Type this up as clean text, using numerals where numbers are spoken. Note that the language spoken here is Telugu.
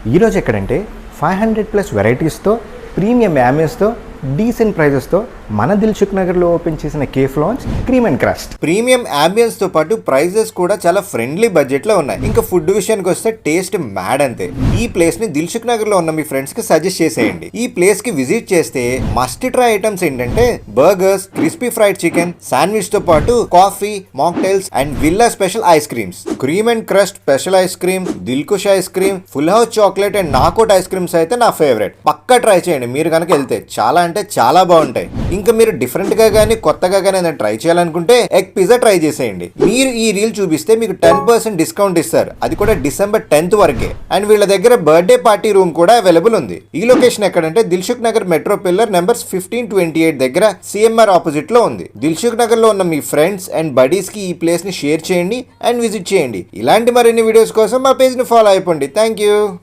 ఈరోజు ఎక్కడంటే 500+ వెరైటీస్తో ప్రీమియం యాంబియన్స్తో డీసెంట్ ప్రైజెస్తో మన దిల్సుఖ్ నగర్లో ఓపెన్ చేసిన cafe launch cream and crust. Premium యాంబియన్స్తో పాటు ప్రైజెస్ కూడా చాలా ఫ్రెండ్లీ బడ్జెట్లో ఉన్నాయి. ఇంకా ఫుడ్ విషయానికి వస్తే టేస్ట్ మ్యాడ్ అంతే. ఈ ప్లేస్ని దిల్సుఖ్ నగర్లో ఉన్న మీ ఫ్రెండ్స్కి సజెస్ట్ చేసేయండి. ఈ ప్లేస్కి విజిట్ చేస్తే మస్ట్ ట్రై ఐటమ్స్ ఏంటంటే బర్గర్స్, క్రిస్పీ ఫ్రైడ్ చికెన్, శాండ్విచ్తో పాటు coffee, mocktails and villa special ice creams, cream and crust special ice cream, Dilkush ice cream, full house chocolate and నాకోట్ ఐస్ క్రీమ్స్ అయితే నా ఫేవరెట్. పక్కా ట్రై చేయండి మీరు కనుక వెళ్తే. చాలా అంటే చాలా బాగుంటాయి. ఇంకా మీరు డిఫరెంట్ గా కానీ కొత్తగా కానీ ఏదైనా ట్రై చేయాలనుకుంటే ఎగ్ పిజ్జా ట్రై చేసేయండి. మీరు ఈ రీల్ చూపిస్తే మీకు 10% డిస్కౌంట్ ఇస్తారు. అది కూడా December 10th వరకే. అండ్ వీళ్ళ దగ్గర బర్త్డే పార్టీ రూమ్ కూడా అవైలబుల్ ఉంది. ఈ లొకేషన్ ఎక్కడంటే Dilsukh Nagar metro pillar numbers 1528 దగ్గర CMR ఆపోజిట్ లో ఉంది. దిల్సుఖ్ నగర్ లో ఉన్న మీ ఫ్రెండ్స్ అండ్ బడీస్ కి ఈ ప్లేస్ ని షేర్ చేయండి అండ్ విజిట్ చేయండి. ఇలాంటి మరిన్ని వీడియోస్ కోసం మా పేజ్ ని ఫాలో అయిపోండి. Thank you.